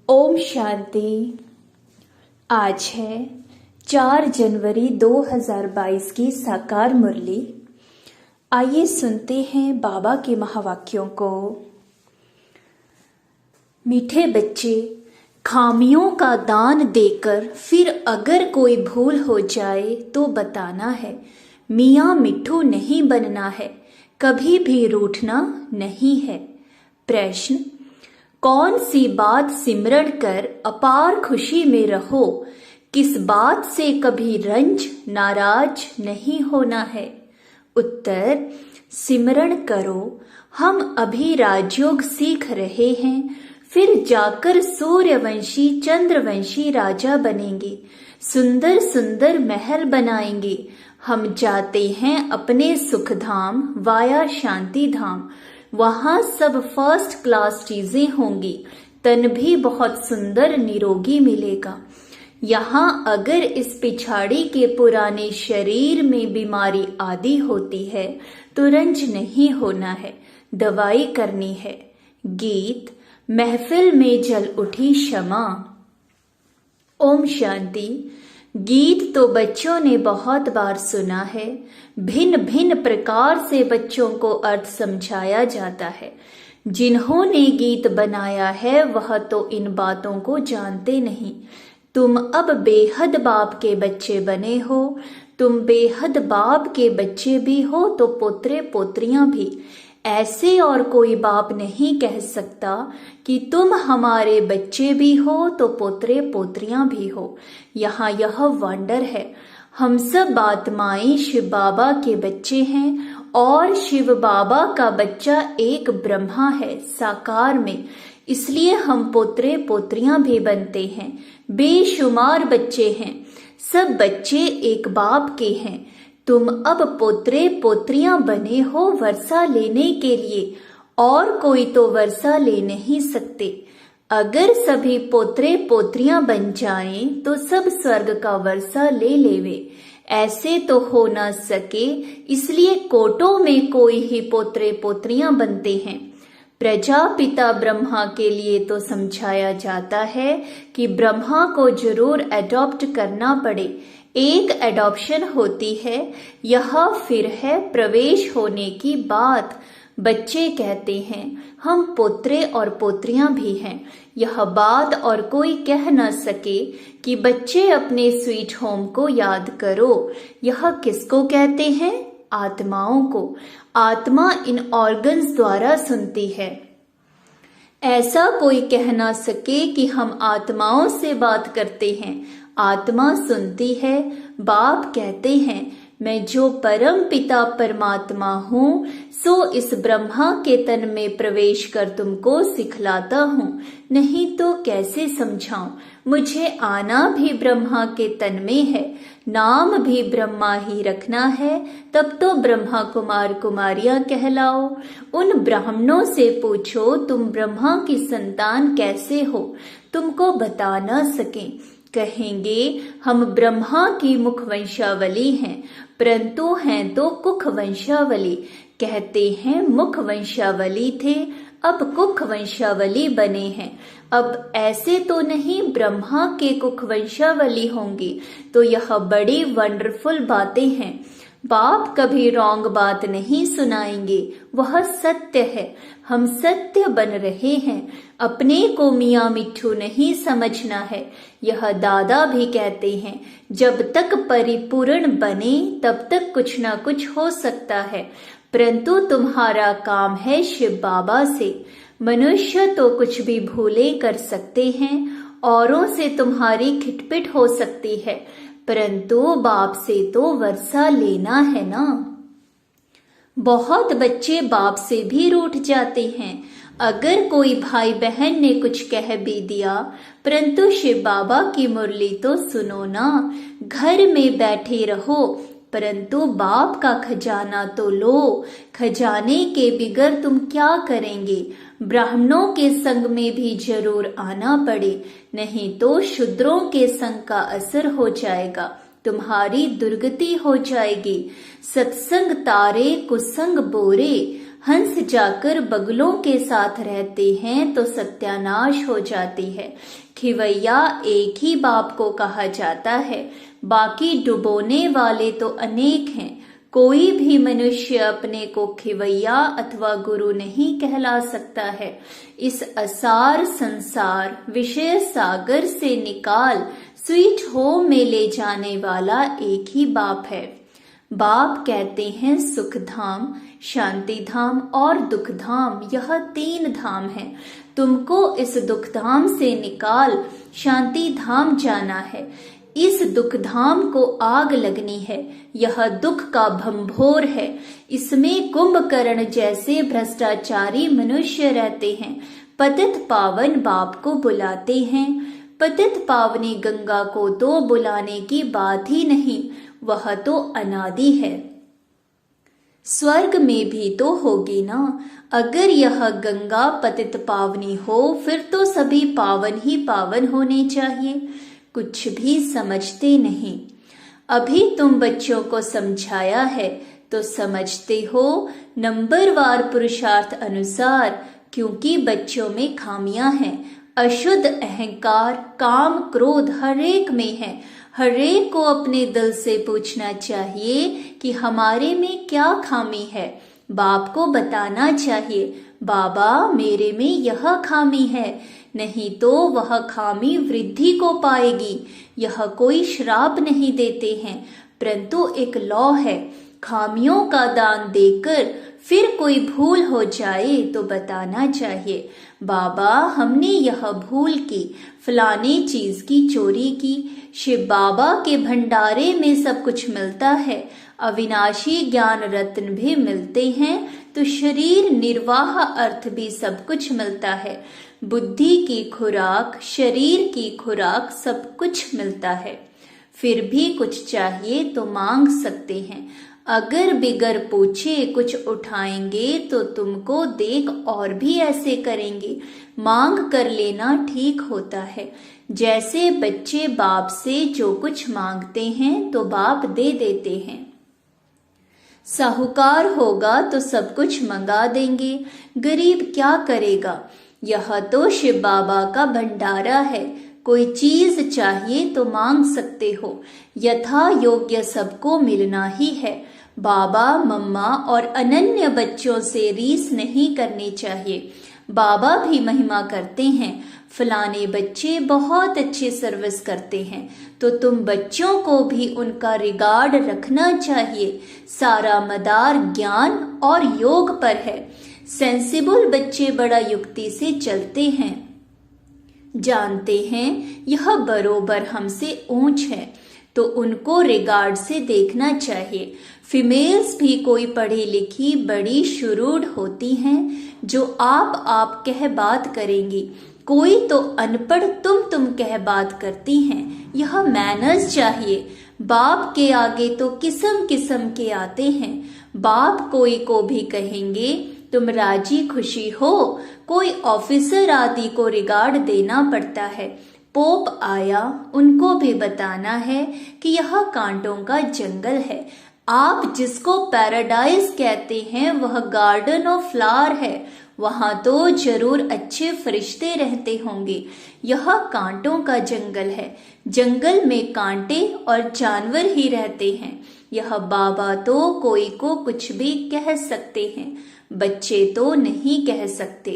ओम शांति। आज है 4 जनवरी 2022 की साकार मुरली। आइए सुनते हैं बाबा के महावाक्यों को। मीठे बच्चे, खामियों का दान देकर फिर अगर कोई भूल हो जाए तो बताना है। मियाँ मिट्ठू नहीं बनना है, कभी भी रूठना नहीं है। प्रश्न: कौन सी बात सिमरण कर अपार खुशी में रहो? किस बात से कभी रंज नाराज नहीं होना है? उत्तर: सिमरण करो। हम अभी राजयोग सीख रहे हैं, फिर जाकर सूर्यवंशी चंद्रवंशी राजा बनेंगे, सुंदर सुंदर महल बनाएंगे। हम जाते हैं अपने सुखधाम वाया शांति धाम। वहां सब फर्स्ट क्लास चीजें होंगी, तन भी बहुत सुंदर निरोगी मिलेगा। यहाँ अगर इस पिछाड़ी के पुराने शरीर में बीमारी आदि होती है तो रंज नहीं होना है, दवाई करनी है। गीत: महफिल में जल उठी क्षमा। ओम शांति। गीत तो बच्चों ने बहुत बार सुना है। भिन्न भिन्न प्रकार से बच्चों को अर्थ समझाया जाता है। जिन्होंने गीत बनाया है वह तो इन बातों को जानते नहीं। तुम अब बेहद बाप के बच्चे बने हो। तुम बेहद बाप के बच्चे भी हो तो पोत्रे पोत्रियां भी। ऐसे और कोई बाप नहीं कह सकता कि तुम हमारे बच्चे भी हो तो पोत्रे पोत्रियां भी हो। यहाँ यह वंडर है। हम सब आत्माएं शिव बाबा के बच्चे हैं और शिव बाबा का बच्चा एक ब्रह्मा है साकार में, इसलिए हम पोत्रे पोत्रियां भी बनते हैं। बेशुमार बच्चे हैं, सब बच्चे एक बाप के हैं। तुम अब पोत्रे पोत्रियां बने हो वर्षा लेने के लिए, और कोई तो वर्षा ले नहीं सकते। अगर सभी पोत्रे पोत्रियां बन जाएं तो सब स्वर्ग का वर्षा ले लेवे। ऐसे तो हो ना सके, इसलिए कोटों में कोई ही पोत्रे पोत्रियां बनते हैं। प्रजापिता ब्रह्मा के लिए तो समझाया जाता है कि ब्रह्मा को जरूर एडॉप्ट करना पड़े। एक एडॉप्शन होती है, यह फिर है प्रवेश होने की बात। बच्चे कहते हैं हम पोत्रे और पोत्रियां भी हैं। यह बात और कोई कह न सके कि बच्चे अपने स्वीट होम को याद करो। यह किसको कहते हैं? आत्माओं को। आत्मा इन ऑर्गन्स द्वारा सुनती है। ऐसा कोई कह ना सके कि हम आत्माओं से बात करते हैं। आत्मा सुनती है। बाप कहते हैं मैं जो परम पिता परमात्मा हूँ सो इस ब्रह्मा के तन में प्रवेश कर तुमको सिखलाता हूँ, नहीं तो कैसे समझाऊं। मुझे आना भी ब्रह्मा के तन में है, नाम भी ब्रह्मा ही रखना है, तब तो ब्रह्मा कुमार कुमारियां कहलाओ। उन ब्राह्मणों से पूछो तुम ब्रह्मा की संतान कैसे हो, तुमको बता न सकें। कहेंगे हम ब्रह्मा की मुख वंशावली हैं, परंतु हैं तो कुख वंशावली। कहते हैं मुख वंशावली थे, अब कुख वंशावली बने हैं। अब ऐसे तो नहीं ब्रह्मा के कुख वंशावली होंगी, तो यह बड़ी वंडरफुल बातें हैं। बाप कभी रॉन्ग बात नहीं सुनाएंगे, वह सत्य है। हम सत्य बन रहे हैं, अपने को मियाँ मिट्ठू नहीं समझना है। यह दादा भी कहते हैं जब तक परिपूर्ण बने तब तक कुछ ना कुछ हो सकता है, परंतु तुम्हारा काम है शिव बाबा से। मनुष्य तो कुछ भी भूले कर सकते हैं, औरों से तुम्हारी खिटपिट हो सकती है, परंतु बाप से तो वर्षा लेना है ना। बहुत बच्चे बाप से भी रूठ जाते हैं। अगर कोई भाई बहन ने कुछ कह भी दिया, परंतु शिव बाबा की मुरली तो सुनो ना। घर में बैठे रहो, परंतु बाप का खजाना तो लो। खजाने के बिगर तुम क्या करेंगे? ब्राह्मणों के संग में भी जरूर आना पड़े, नहीं तो शूद्रों के संग का असर हो जाएगा, तुम्हारी दुर्गति हो जाएगी। सत्संग तारे कुसंग बोरे, हंस जाकर बगुलों के साथ रहते हैं तो सत्यानाश हो जाती है। खिवैया एक ही बाप को कहा जाता है, बाकी डुबोने वाले तो अनेक हैं। कोई भी मनुष्य अपने को खिवैया अथवा गुरु नहीं कहला सकता है। इस असार संसार विषय सागर से निकाल स्वीट होम में ले जाने वाला एक ही बाप है। बाप कहते हैं सुख धाम, शांति धाम और दुख धाम, यह 3 धाम है। तुमको इस दुख धाम से निकाल शांति धाम जाना है। इस दुख धाम को आग लगनी है। यह दुख का भंभोर है। इसमें कुंभकर्ण जैसे भ्रष्टाचारी मनुष्य रहते हैं। पतित पावन बाप को बुलाते हैं। पतित पावनी गंगा को तो बुलाने की बात ही नहीं, वह तो अनादि है। स्वर्ग में भी तो होगी ना। अगर यह गंगा पतित पावनी हो फिर तो सभी पावन ही पावन होने चाहिए। कुछ भी समझते नहीं। अभी तुम बच्चों को समझाया है तो समझते हो नंबरवार पुरुषार्थ अनुसार, क्योंकि बच्चों में खामियां हैं। अशुद्ध अहंकार, काम, क्रोध हर एक में है। हर एक को अपने दिल से पूछना चाहिए कि हमारे में क्या खामी है। बाप को बताना चाहिए, बाबा मेरे में यह खामी है, नहीं तो वह खामी वृद्धि को पाएगी। यह कोई श्राप नहीं देते हैं, परंतु एक लॉ है। खामियों का दान देकर फिर कोई भूल हो जाए तो बताना चाहिए, बाबा हमने यह भूल की, फलानी चीज की चोरी की। शिव बाबा के भंडारे में सब कुछ मिलता है। अविनाशी ज्ञान रत्न भी मिलते हैं, तो शरीर निर्वाह अर्थ भी सब कुछ मिलता है। बुद्धि की खुराक, शरीर की खुराक, सब कुछ मिलता है। फिर भी कुछ चाहिए तो मांग सकते हैं। अगर बिगर पूछे कुछ उठाएंगे तो तुमको देख और भी ऐसे करेंगे। मांग कर लेना ठीक होता है। जैसे बच्चे बाप से जो कुछ मांगते हैं तो बाप दे देते हैं। साहूकार होगा तो सब कुछ मंगा देंगे, गरीब क्या करेगा। यह तो शिव बाबा का भंडारा है। कोई चीज चाहिए तो मांग सकते हो। यथा योग्य सबको मिलना ही है। बाबा, मम्मा और अनन्य बच्चों से रीस नहीं करनी चाहिए। बाबा भी महिमा करते हैं, फलाने बच्चे बहुत अच्छी सर्विस करते हैं, तो तुम बच्चों को भी उनका रिगार्ड रखना चाहिए। सारा मदार ज्ञान और योग पर है। सेंसिबल बच्चे बड़ा युक्ति से चलते हैं, जानते हैं यह बरोबर हमसे ऊंच है, तो उनको रिगार्ड से देखना चाहिए। फीमेल्स भी कोई पढ़ी लिखी बड़ी शुरूढ़ होती हैं, जो आप कह बात करेंगी। कोई तो अनपढ़ तुम कह बात करती हैं। यह मैनर्स चाहिए। बाप के आगे तो किस्म किस्म के आते हैं। बाप कोई को भी कहेंगे तुम राजी खुशी हो। कोई ऑफिसर आदि को रिगार्ड देना पड़ता है। पोप आया, उनको भी बताना है कि यह कांटों का जंगल है। आप जिसको पैराडाइज कहते हैं वह गार्डन ऑफ फ्लावर है। वहां तो जरूर अच्छे फरिश्ते रहते होंगे। यह कांटों का जंगल है। जंगल में कांटे और जानवर ही रहते हैं। यह बाबा तो कोई को कुछ भी कह सकते हैं, बच्चे तो नहीं कह सकते।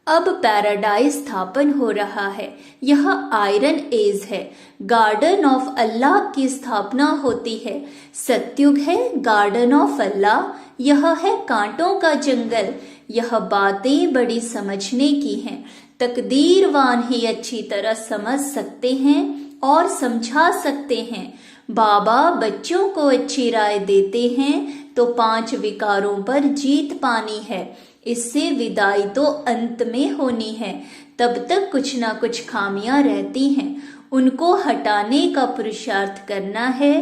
अब पैराडाइज स्थापन हो रहा है। यह आयरन एज है। गार्डन ऑफ अल्लाह की स्थापना होती है। सत्युग है गार्डन ऑफ अल्लाह। यह है कांटों का जंगल। यह बातें बड़ी समझने की हैं। तकदीरवान ही अच्छी तरह समझ सकते हैं और समझा सकते हैं। बाबा बच्चों को अच्छी राय देते हैं तो 5 विकारों पर जीत पानी है। इससे विदाई तो अंत में होनी है। तब तक कुछ ना कुछ खामियां रहती हैं, उनको हटाने का पुरुषार्थ करना है।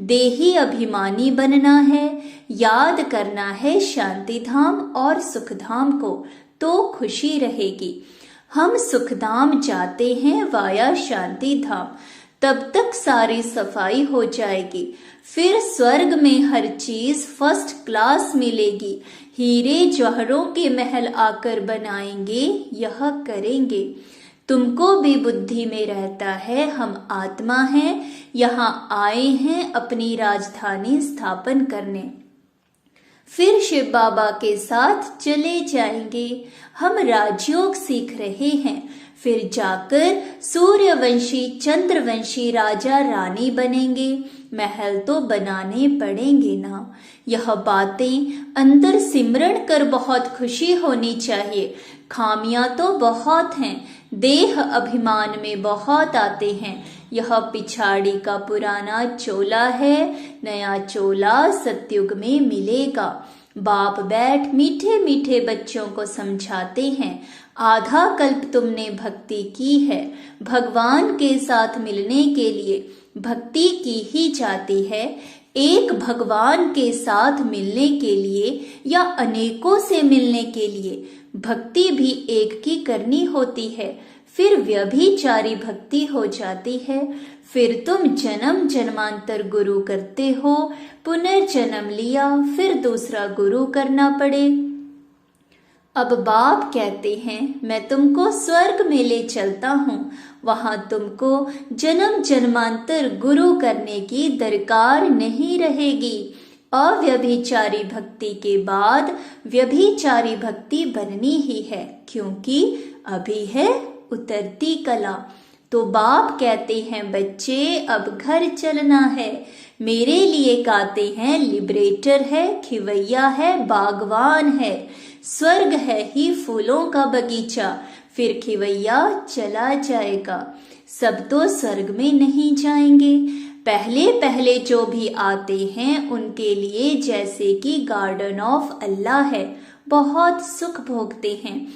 देही अभिमानी बनना है। याद करना है शांति धाम और सुख धाम को, तो खुशी रहेगी। हम सुख धाम जाते हैं वाया शांति धाम। तब तक सारी सफाई हो जाएगी। फिर स्वर्ग में हर चीज फर्स्ट क्लास मिलेगी। हीरे जौहरों के महल आकर बनाएंगे, यह करेंगे। तुमको भी बुद्धि में रहता है हम आत्मा हैं, यहाँ आए हैं अपनी राजधानी स्थापन करने। फिर शिव बाबा के साथ चले जाएंगे। हम राजयोग सीख रहे हैं, फिर जाकर सूर्यवंशी चंद्रवंशी राजा रानी बनेंगे। महल तो बनाने पड़ेंगे ना। यह बातें अंदर सिमरण कर बहुत खुशी होनी चाहिए। खामियां तो बहुत हैं, देह अभिमान में बहुत आते हैं। यह पिछाड़ी का पुराना चोला है, नया चोला सतयुग में मिलेगा। बाप बैठ मीठे मीठे बच्चों को समझाते हैं, आधा कल्प तुमने भक्ति की है, भगवान के साथ मिलने के लिए भक्ति की ही जाती है। एक भगवान के साथ मिलने के लिए या अनेकों से मिलने के लिए भक्ति भी एक की करनी होती है, फिर व्यभिचारी भक्ति हो जाती है। फिर तुम जन्म जन्मांतर गुरु करते हो, पुनर्जन्म लिया, फिर दूसरा गुरु करना पड़े। अब बाप कहते हैं मैं तुमको स्वर्ग में ले चलता हूँ, वहां तुमको जन्म जन्मांतर गुरु करने की दरकार नहीं रहेगी। अव्यभिचारी भक्ति के बाद व्यभिचारी भक्ति बननी ही है, क्योंकि अभी है उतरती कला। तो बाप कहते हैं बच्चे अब घर चलना है। मेरे लिए गाते हैं लिबरेटर है, खिवैया है, बागवान है। स्वर्ग है ही फूलों का बगीचा, फिर खिवैया चला जाएगा। सब तो स्वर्ग में नहीं जाएंगे। पहले पहले जो भी आते हैं उनके लिए जैसे कि गार्डन ऑफ अल्लाह है, बहुत सुख भोगते हैं।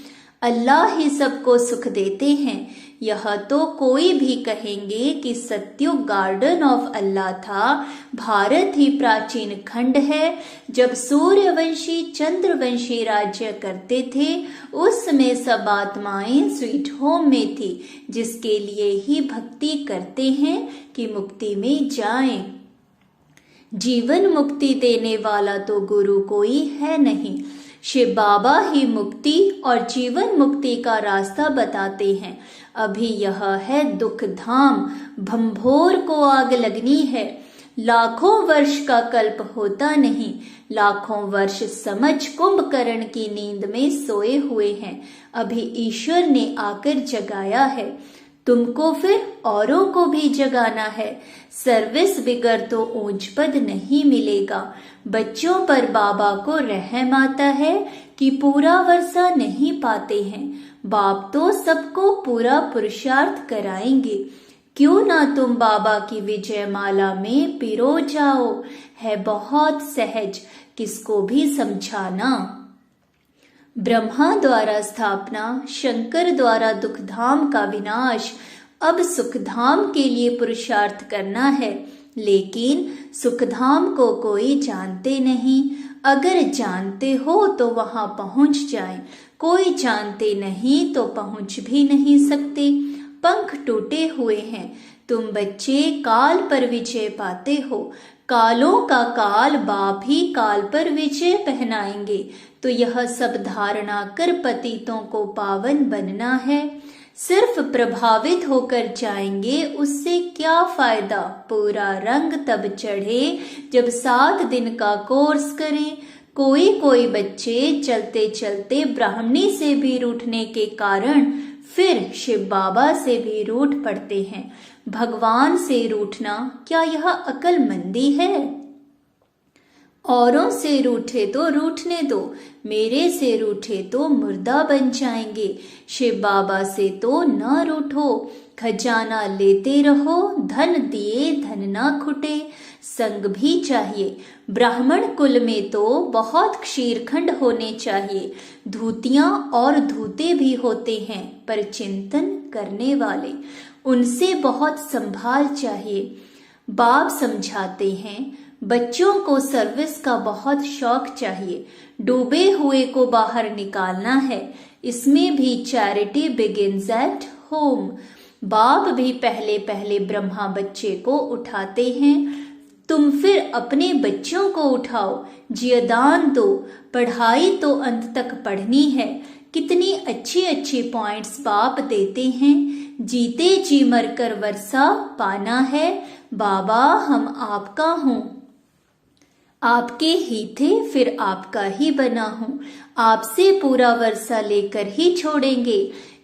अल्लाह ही सबको सुख देते हैं। यह तो कोई भी कहेंगे कि सत्युग गार्डन ऑफ अल्लाह था। भारत ही प्राचीन खंड है। जब सूर्यवंशी चंद्रवंशी राज्य करते थे, उस समय सब आत्माएं स्वीट होम में थी, जिसके लिए ही भक्ति करते हैं कि मुक्ति में जाएं। जीवन मुक्ति देने वाला तो गुरु कोई है नहीं। शिव बाबा ही मुक्ति और जीवन मुक्ति का रास्ता बताते हैं। अभी यह है दुख धाम, भंभोर को आग लगनी है। लाखों वर्ष का कल्प होता नहीं, लाखों वर्ष समझ कुंभकर्ण की नींद में सोए हुए हैं। अभी ईश्वर ने आकर जगाया है, तुमको फिर औरों को भी जगाना है। सर्विस बिगर तो ऊंच पद नहीं मिलेगा। बच्चों पर बाबा को रहम आता है कि पूरा वर्षा नहीं पाते हैं। बाप तो सबको पूरा पुरुषार्थ कराएंगे। क्यों ना तुम बाबा की विजय माला में पिरो जाओ। है बहुत सहज, किसको भी समझाना। ब्रह्मा द्वारा स्थापना, शंकर द्वारा दुखधाम का विनाश। अब सुखधाम के लिए पुरुषार्थ करना है, लेकिन सुखधाम को कोई जानते नहीं। अगर जानते हो तो वहां पहुंच जाएं, कोई जानते नहीं तो पहुंच भी नहीं सकते। पंख टूटे हुए हैं, तुम बच्चे काल पर विजय पाते हो। कालों का काल बाप ही काल पर विजय पहनाएंगे। तो यह सब धारणा कर पतितों को पावन बनना है। सिर्फ प्रभावित होकर जाएंगे, उससे क्या फायदा। पूरा रंग तब चढ़े जब 7 दिन का कोर्स करें। कोई बच्चे चलते चलते ब्राह्मणी से भी रूठने के कारण फिर शिव बाबा से भी रूठ पड़ते हैं। भगवान से रूठना क्या यह अक्लमंदी है? औरों से रूठे तो रूठने दो, मेरे से रूठे तो मुर्दा बन जाएंगे। शिव बाबा से तो न रूठो, खजाना लेते रहो, धन दिए धन ना खुटे। संग भी चाहिए। ब्राह्मण कुल में तो बहुत क्षीरखंड होने चाहिए। धूतियां और धूते भी होते हैं, पर चिंतन करने वाले, उनसे बहुत संभाल चाहिए। बाप समझाते हैं बच्चों को सर्विस का बहुत शौक चाहिए। डूबे हुए को बाहर निकालना है। इसमें भी चैरिटी बिगिंस एट होम। बाप भी पहले पहले ब्रह्मा बच्चे को उठाते हैं, तुम फिर अपने बच्चों को उठाओ, जियदान दो, पढ़ाई तो अंत तक पढ़नी है। कितनी अच्छी अच्छी पॉइंट्स बाप देते हैं। जीते जी मरकर वर्षा पाना है, बाबा हम आपका हूँ। आपके ही थे फिर आपका ही बना हूँ, आपसे पूरा वर्षा लेकर ही छोड़ेंगे।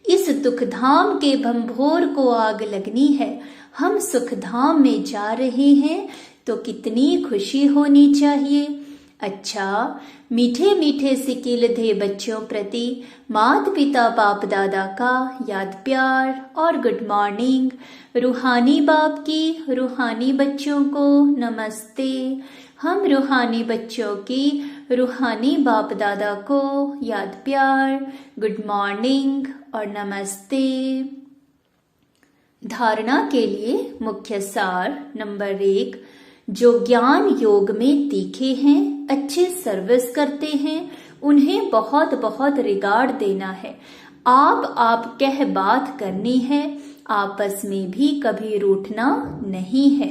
इस दुखधाम के भंभोर को आग लगनी है, हम सुखधाम में जा रहे हैं तो कितनी खुशी होनी चाहिए। अच्छा, मीठे मीठे सिकिल दे बच्चों प्रति माता पिता बाप दादा का याद प्यार और गुड मॉर्निंग। रूहानी बाप की रूहानी बच्चों को नमस्ते। हम रूहानी बच्चों की रूहानी बाप दादा को याद प्यार, गुड मॉर्निंग और नमस्ते। धारणा के लिए मुख्य सार नंबर 1, जो ज्ञान योग में तीखे हैं, अच्छे सर्विस करते हैं, उन्हें बहुत बहुत रिगार्ड देना है। आप कह बात करनी है, आपस में भी कभी रूठना नहीं है।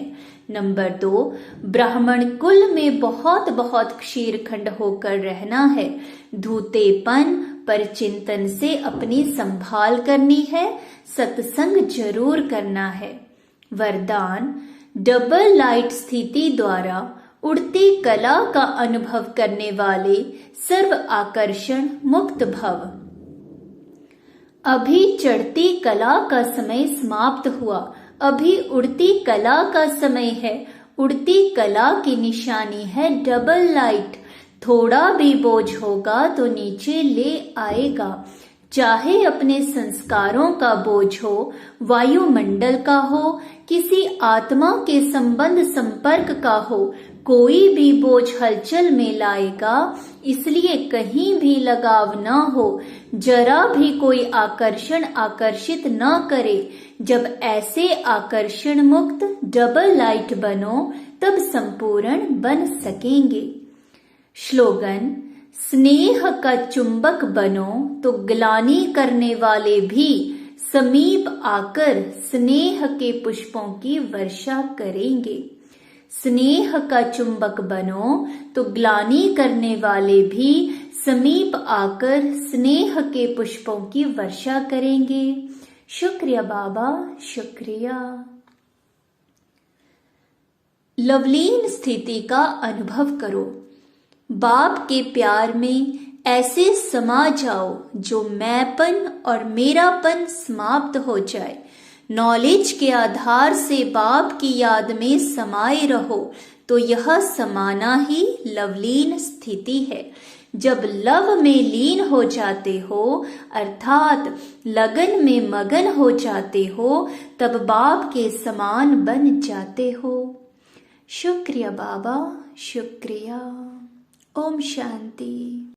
नंबर 2, ब्राह्मण कुल में बहुत बहुत क्षीरखंड होकर रहना है। धूतेपन पर चिंतन से अपनी संभाल करनी है, सत्संग जरूर करना है। वरदान, डबल लाइट स्थिति द्वारा उड़ती कला का अनुभव करने वाले सर्व आकर्षण मुक्त भव। अभी चढ़ती कला का समय समाप्त हुआ, अभी उड़ती कला का समय है। उड़ती कला की निशानी है डबल लाइट। थोड़ा भी बोझ होगा तो नीचे ले आएगा, चाहे अपने संस्कारों का बोझ हो, वायुमंडल का हो, किसी आत्मा के संबंध संपर्क का हो, कोई भी बोझ हलचल में लाएगा। इसलिए कहीं भी लगाव न हो, जरा भी कोई आकर्षण आकर्षित न करे। जब ऐसे आकर्षण मुक्त डबल लाइट बनो, तब संपूर्ण बन सकेंगे। स्लोगन, स्नेह का चुंबक बनो तो ग्लानि करने वाले भी समीप आकर स्नेह के पुष्पों की वर्षा करेंगे। स्नेह का चुंबक बनो तो ग्लानि करने वाले भी समीप आकर स्नेह के पुष्पों की वर्षा करेंगे। शुक्रिया बाबा, शुक्रिया। लवलीन स्थिति का अनुभव करो। बाप के प्यार में ऐसे समा जाओ जो मैंपन और मेरापन समाप्त हो जाए। नॉलेज के आधार से बाप की याद में समाये रहो, तो यह समाना ही लवलीन स्थिति है। जब लव में लीन हो जाते हो, अर्थात लगन में मगन हो जाते हो, तब बाप के समान बन जाते हो। शुक्रिया बाबा, शुक्रिया। ओम शांति।